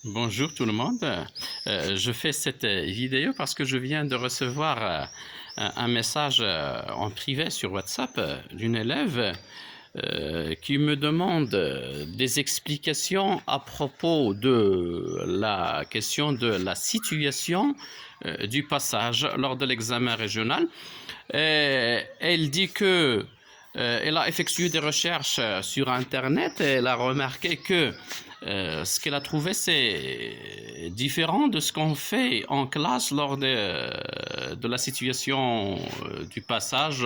Bonjour tout le monde. Je fais cette vidéo parce que je viens de recevoir un message en privé sur WhatsApp d'une élève qui me demande des explications à propos de la question de la situation du passage lors de l'examen régional. Elle dit que elle a effectué des recherches sur Internet et elle a remarqué que ce qu'elle a trouvé, c'est différent de ce qu'on fait en classe lors de la situation du passage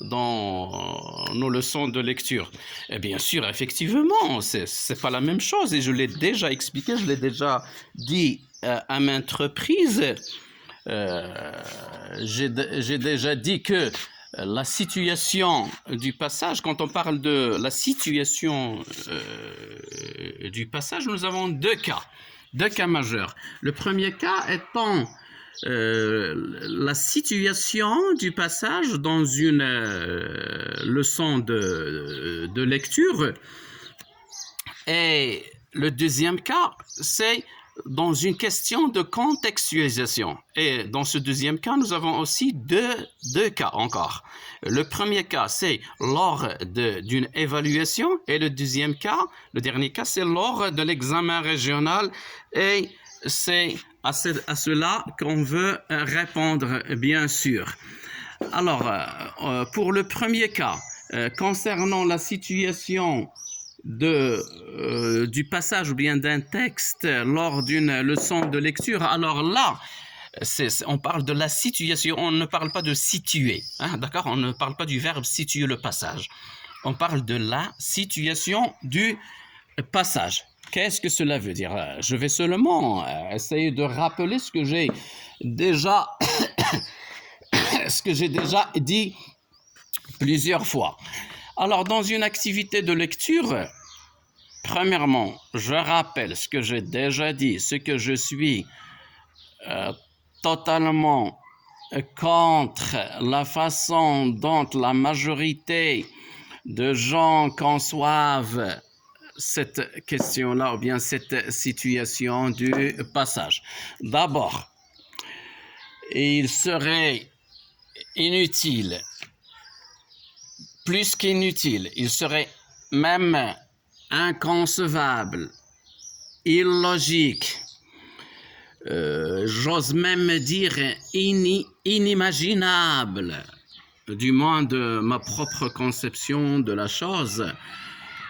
dans nos leçons de lecture. Et bien sûr, effectivement, c'est pas la même chose et je l'ai déjà expliqué, je l'ai déjà dit à maintes reprises. J'ai déjà dit que la situation du passage, quand on parle de la situation du passage, nous avons deux cas majeurs. Le premier cas étant la situation du passage dans une leçon de lecture. Et le deuxième cas, c'est dans une question de contextualisation. Et dans ce deuxième cas, nous avons aussi deux cas encore. Le premier cas, c'est lors d'une évaluation. Et le deuxième cas, le dernier cas, c'est lors de l'examen régional. Et c'est à cela qu'on veut répondre, bien sûr. Alors, pour le premier cas, concernant la situation du passage ou bien d'un texte lors d'une leçon de lecture, alors là, on parle de la situation, on ne parle pas de situer, hein, d'accord? On ne parle pas du verbe situer le passage. On parle de la situation du passage. Qu'est-ce que cela veut dire? Je vais seulement essayer de rappeler ce que j'ai déjà, dit plusieurs fois. Alors, dans une activité de lecture, premièrement, je rappelle ce que j'ai déjà dit, ce que je suis totalement contre la façon dont la majorité de gens conçoivent cette question-là ou bien cette situation du passage. D'abord, il serait inutile, plus qu'inutile, il serait même inconcevable, illogique, j'ose même dire inimaginable, du moins de ma propre conception de la chose.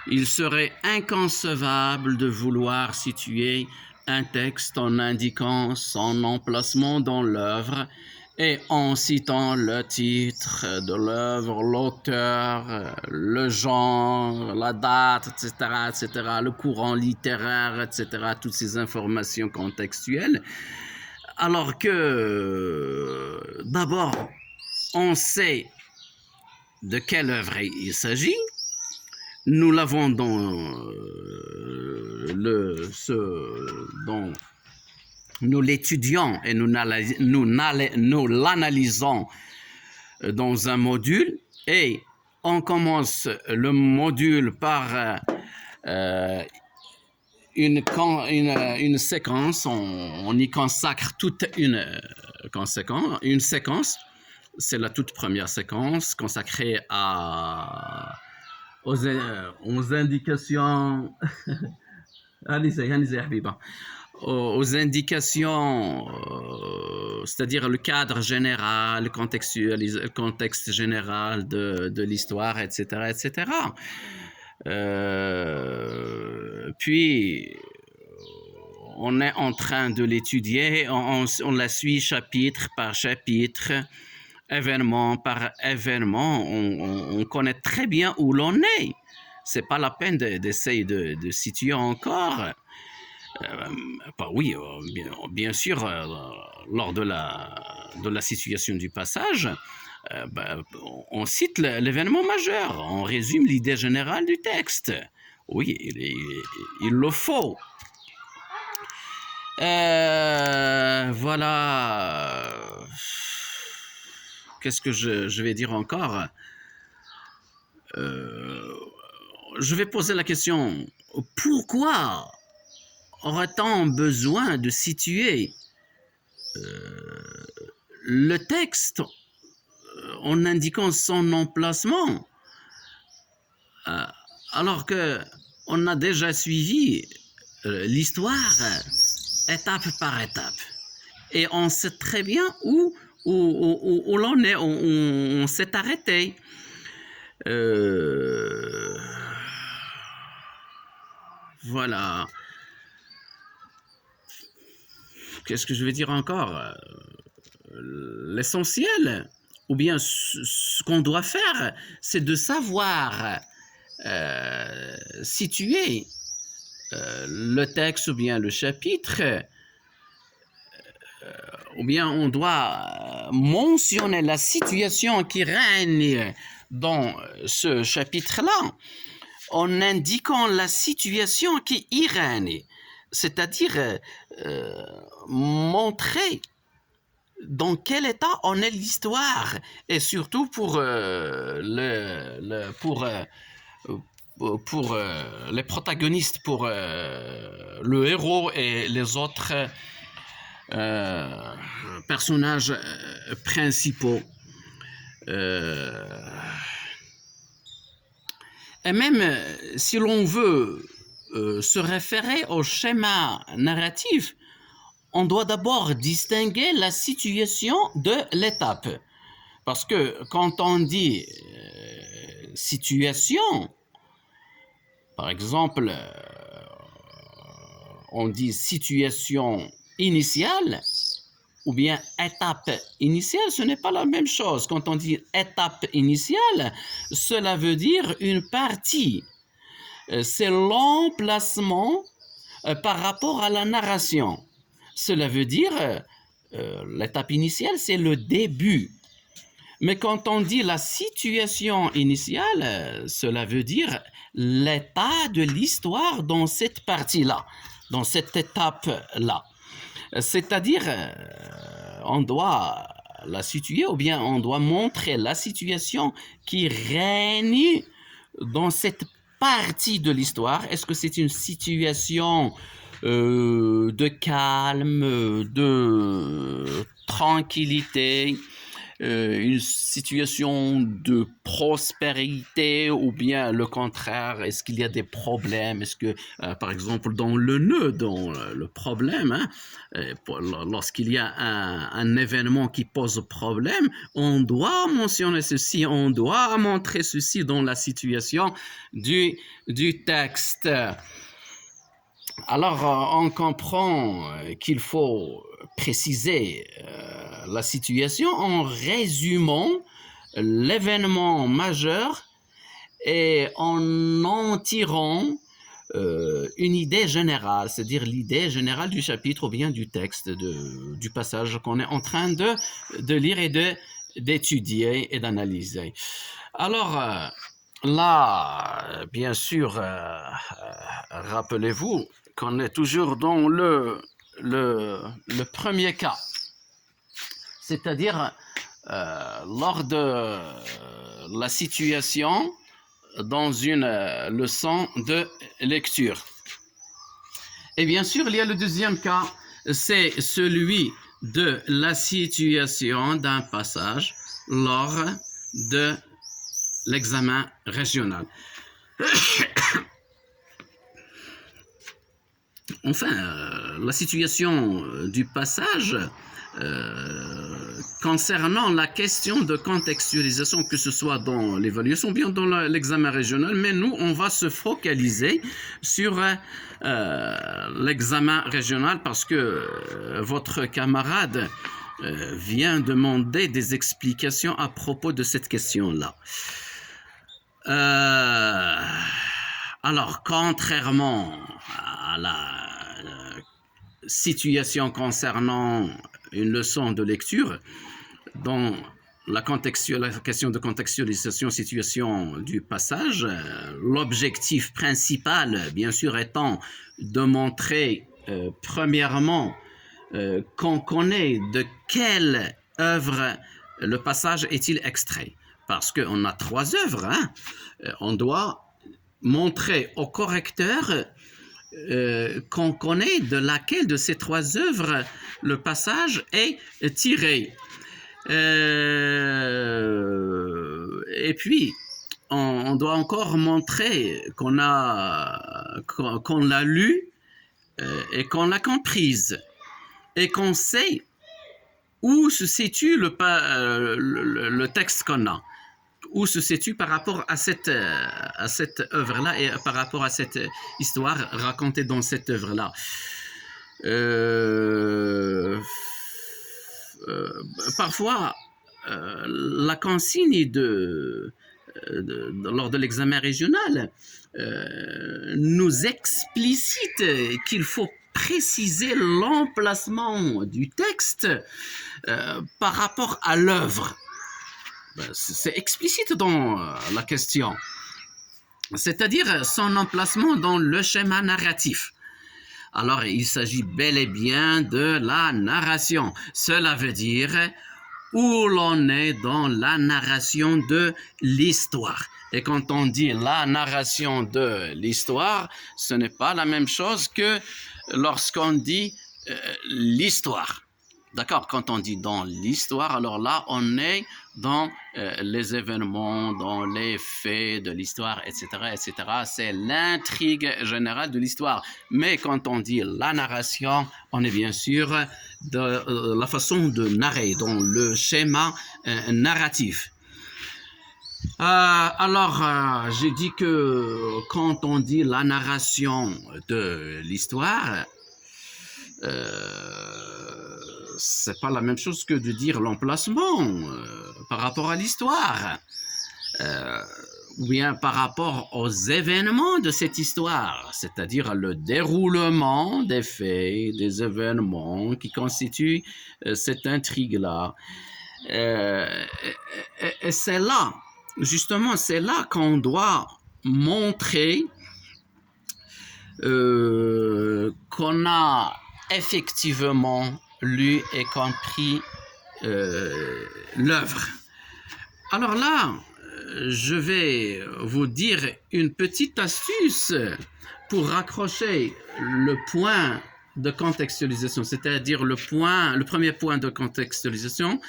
Il serait inconcevable de vouloir situer un texte en indiquant son emplacement dans l'œuvre et en citant le titre de l'œuvre, l'auteur, le genre, la date, etc., le courant littéraire, etc., toutes ces informations contextuelles. Alors que, d'abord, on sait de quelle œuvre il s'agit. Nous l'avons dans dont nous l'étudions et nous l'analysons dans un module et on commence le module par une séquence, on y consacre toute une séquence, c'est la toute première séquence consacrée aux indications aux indications, c'est-à-dire le cadre général, le contexte général de l'histoire, etc., etc. Puis, on est en train de l'étudier, on la suit chapitre par chapitre, événement par événement, on connaît très bien où l'on est. C'est pas la peine d'essayer de situer encore. Oui, bien sûr, lors de la situation du passage, on cite l'événement majeur, on résume l'idée générale du texte. Oui, il le faut. Voilà. Qu'est-ce que je vais dire encore? Je vais poser la question, pourquoi aura-t-on besoin de situer le texte en indiquant son emplacement, alors que on a déjà suivi l'histoire étape par étape. Et on sait très bien où l'on est, on s'est arrêté. Voilà. Qu'est-ce que je vais dire encore? L'essentiel, ou bien ce qu'on doit faire, c'est de savoir situer le texte ou bien le chapitre, ou bien on doit mentionner la situation qui règne dans ce chapitre-là en indiquant la situation qui y règne, c'est-à-dire montrer dans quel état en est l'histoire, et surtout pour les protagonistes, pour le héros et les autres personnages principaux. Et même si l'on veut se référer au schéma narratif, on doit d'abord distinguer la situation de l'étape. Parce que quand on dit situation, par exemple, on dit situation initiale ou bien étape initiale, ce n'est pas la même chose. Quand on dit étape initiale, cela veut dire une partie. C'est l'emplacement par rapport à la narration. Cela veut dire, l'étape initiale, c'est le début. Mais quand on dit la situation initiale, cela veut dire l'état de l'histoire dans cette partie-là, dans cette étape-là. C'est-à-dire, on doit la situer ou bien on doit montrer la situation qui règne dans cette partie de l'histoire. Est-ce que c'est une situation de calme, de tranquillité, une situation de prospérité ou bien le contraire? Est-ce qu'il y a des problèmes? Est-ce que, par exemple, dans le nœud, dans le problème, lorsqu'il y a un événement qui pose problème, on doit mentionner ceci, on doit montrer ceci dans la situation du texte. Alors, on comprend qu'il faut préciser la situation en résumant l'événement majeur et en en tirant une idée générale, c'est-à-dire l'idée générale du chapitre ou bien du texte, du passage qu'on est en train de lire et d'étudier et d'analyser. Alors, là, bien sûr, rappelez-vous qu'on est toujours dans le premier cas, c'est-à-dire lors de la situation dans une leçon de lecture. Et bien sûr, il y a le deuxième cas, c'est celui de la situation d'un passage lors de l'examen régional. Enfin, la situation du passage concernant la question de contextualisation, que ce soit dans l'évaluation ou bien dans l'examen régional, mais nous, on va se focaliser sur l'examen régional parce que votre camarade vient demander des explications à propos de cette question-là. Alors, contrairement à la situation concernant une leçon de lecture, dans la question de contextualisation, situation du passage, l'objectif principal, bien sûr, étant de montrer, premièrement, qu'on connaît de quelle œuvre le passage est-il extrait. Parce qu'on a 3 œuvres, hein? On doit montrer au correcteur qu'on connaît de laquelle de ces trois œuvres le passage est tiré. Et puis, on doit encore montrer qu'on l'a lu et qu'on l'a comprise et qu'on sait où se situe le texte qu'on a, où se situe par rapport à cette œuvre-là et par rapport à cette histoire racontée dans cette œuvre-là. Parfois, la consigne lors de l'examen régional nous explicite qu'il faut préciser l'emplacement du texte par rapport à l'œuvre. C'est explicite dans la question, c'est-à-dire son emplacement dans le schéma narratif. Alors, il s'agit bel et bien de la narration. Cela veut dire où l'on est dans la narration de l'histoire. Et quand on dit la narration de l'histoire, ce n'est pas la même chose que lorsqu'on dit l'histoire. D'accord, quand on dit dans l'histoire, alors là, on est dans les événements, dans les faits de l'histoire, etc., etc. C'est l'intrigue générale de l'histoire. Mais quand on dit la narration, on est bien sûr de la façon de narrer, dans le schéma narratif. Alors, j'ai dit que quand on dit la narration de l'histoire, c'est pas la même chose que de dire l'emplacement par rapport à l'histoire, ou bien par rapport aux événements de cette histoire, c'est-à-dire le déroulement des faits, des événements qui constituent cette intrigue-là. Et c'est là, justement, c'est là qu'on doit montrer qu'on a effectivement lu et compris l'œuvre. Alors là, je vais vous dire une petite astuce pour raccrocher le point de contextualisation, c'est-à-dire le premier point de contextualisation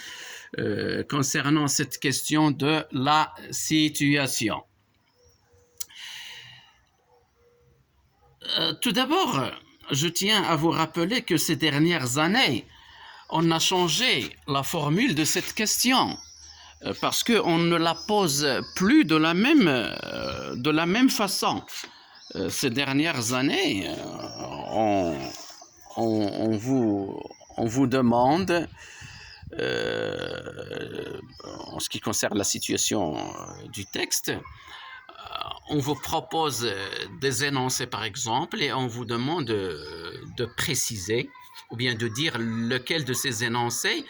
concernant cette question de la situation. Tout d'abord, je tiens à vous rappeler que ces dernières années, on a changé la formule de cette question parce qu'on ne la pose plus de la même façon. Ces dernières années, on vous demande, en ce qui concerne la situation du texte, on vous propose des énoncés par exemple et on vous demande de préciser ou bien de dire lequel de ces énoncés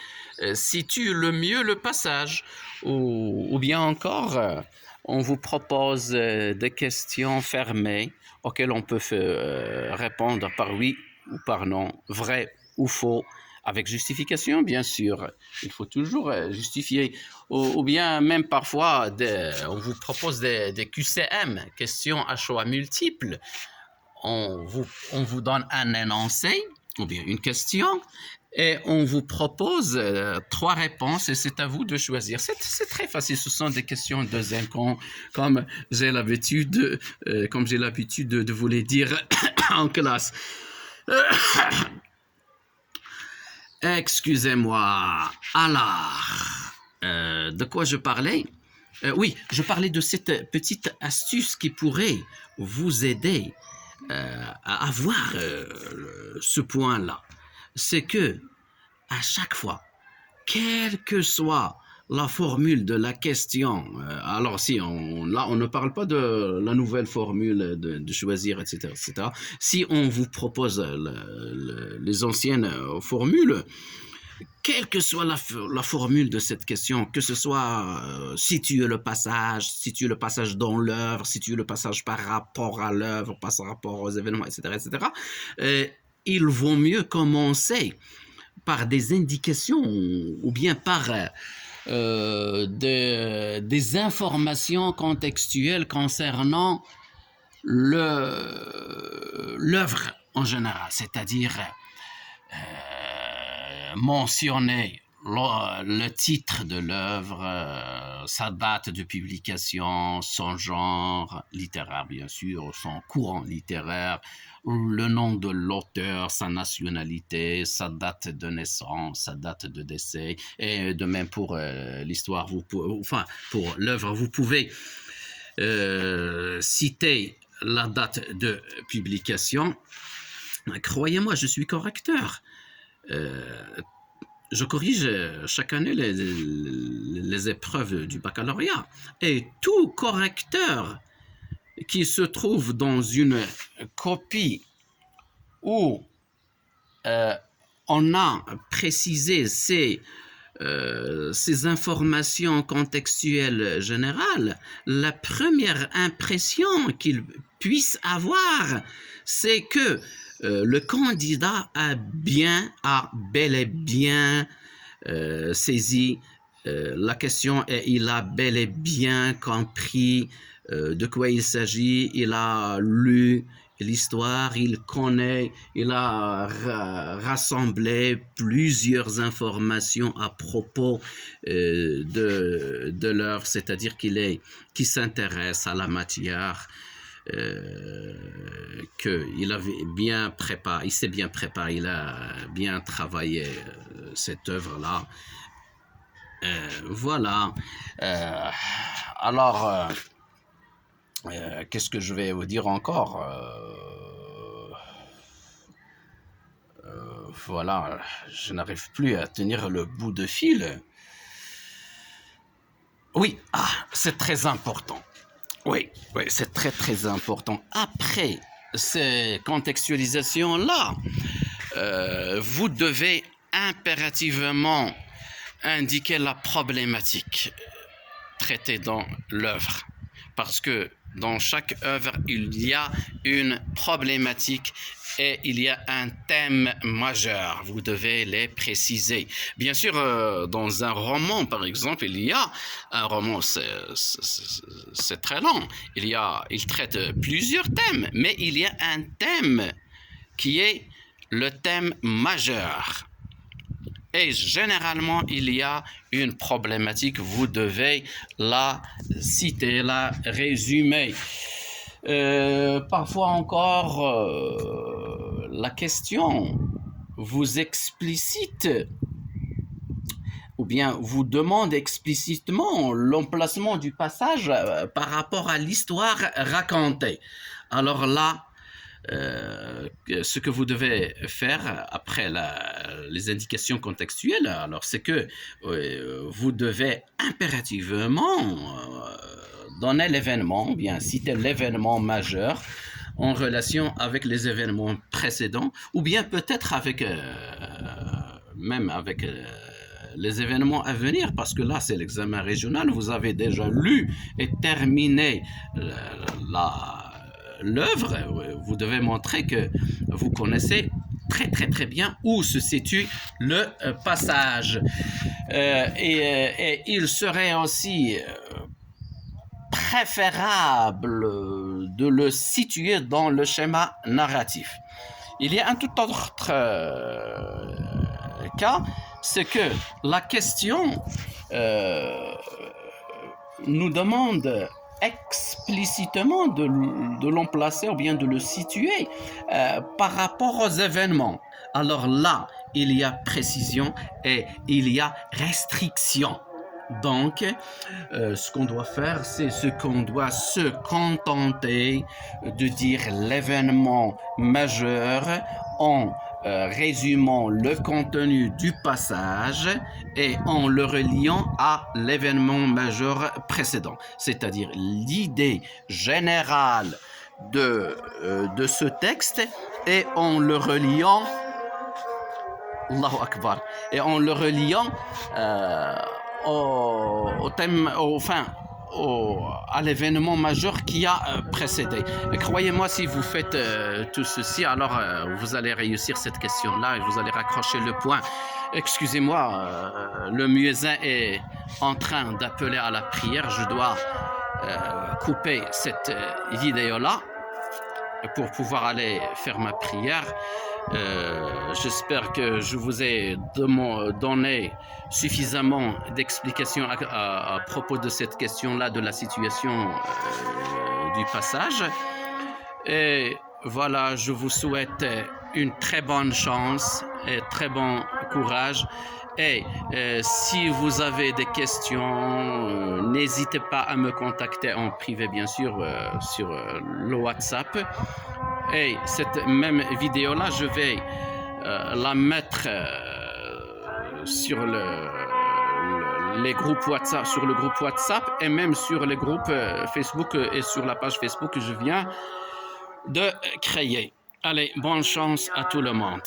situe le mieux le passage ou bien encore on vous propose des questions fermées auxquelles on peut répondre par oui ou par non, vrai ou faux, avec justification, bien sûr. Il faut toujours justifier. Ou bien même parfois, on vous propose des QCM, questions à choix multiples. On vous donne un énoncé, ou bien une question, et on vous propose 3 réponses, et c'est à vous de choisir. C'est très facile, ce sont des questions de zinc, comme j'ai l'habitude de vous les dire en classe. Excusez-moi. Alors, de quoi je parlais? Oui, je parlais de cette petite astuce qui pourrait vous aider à avoir ce point-là. C'est que, à chaque fois, quelle que soit la formule de la question, alors si là on ne parle pas de la nouvelle formule de choisir, etc., etc. Si on vous propose les anciennes formules, quelle que soit la formule de cette question, que ce soit situer le passage dans l'œuvre, situer le passage par rapport à l'œuvre, par rapport aux événements, etc., etc., il vaut mieux commencer par des indications ou bien par des informations contextuelles concernant l'œuvre en général, c'est-à-dire mentionner le titre de l'œuvre, sa date de publication, son genre littéraire bien sûr, son courant littéraire, le nom de l'auteur, sa nationalité, sa date de naissance, sa date de décès, et de même pour l'histoire, pour l'œuvre, vous pouvez citer la date de publication. Croyez-moi, je suis correcteur. Je corrige chaque année les épreuves du baccalauréat. Et tout correcteur qui se trouve dans une copie où on a précisé ces informations contextuelles générales, la première impression qu'il puisse avoir, c'est que le candidat a bel et bien saisi la question et il a bel et bien compris de quoi il s'agit, il a lu l'histoire, il connaît, il a rassemblé plusieurs informations à propos de l'œuvre, c'est-à-dire qu'il s'intéresse à la matière, qu'il avait bien préparé, il s'est bien préparé, il a bien travaillé cette œuvre-là. Voilà. Alors, qu'est-ce que je vais vous dire encore? Voilà, je n'arrive plus à tenir le bout de fil. Oui, c'est très important. Oui, c'est très très important. Après ces contextualisations-là, vous devez impérativement indiquer la problématique traitée dans l'œuvre. Parce que dans chaque œuvre, il y a une problématique et il y a un thème majeur. Vous devez les préciser. Bien sûr, dans un roman, par exemple, un roman, c'est très long. Il traite plusieurs thèmes, mais il y a un thème qui est le thème majeur. Et généralement, il y a une problématique, vous devez la citer, la résumer. Parfois encore, la question vous explicite ou bien vous demande explicitement l'emplacement du passage par rapport à l'histoire racontée. Alors là, ce que vous devez faire après les indications contextuelles, alors c'est que vous devez impérativement donner l'événement, ou bien citer l'événement majeur en relation avec les événements précédents, ou bien peut-être même avec les événements à venir, parce que là c'est l'examen régional, vous avez déjà lu et terminé l'œuvre, vous devez montrer que vous connaissez très très très bien où se situe le passage. Et il serait aussi préférable de le situer dans le schéma narratif. Il y a un tout autre cas, c'est que la question nous demande explicitement de l'emplacer ou bien de le situer par rapport aux événements. Alors là, il y a précision et il y a restriction. Donc, ce qu'on doit faire, c'est ce qu'on doit se contenter de dire l'événement majeur en résumant le contenu du passage et en le reliant à l'événement majeur précédent, c'est-à-dire l'idée générale de ce texte et en le reliant Allahu Akbar, et en le reliant au thème, à l'événement majeur qui a précédé. Et croyez-moi, si vous faites tout ceci, alors vous allez réussir cette question-là et vous allez raccrocher le point. Excusez-moi, le muezzin est en train d'appeler à la prière. Je dois couper cette vidéo-là. pour pouvoir aller faire ma prière. J'espère que je vous ai donné suffisamment d'explications à propos de cette question-là, de la situation du passage. Et voilà, je vous souhaite une très bonne chance et très bon courage. Et si vous avez des questions, n'hésitez pas à me contacter en privé, bien sûr, sur le WhatsApp. Et cette même vidéo-là, je vais la mettre sur les groupes WhatsApp, sur le groupe WhatsApp et même sur les groupes Facebook et sur la page Facebook que je viens de créer. Allez, bonne chance à tout le monde.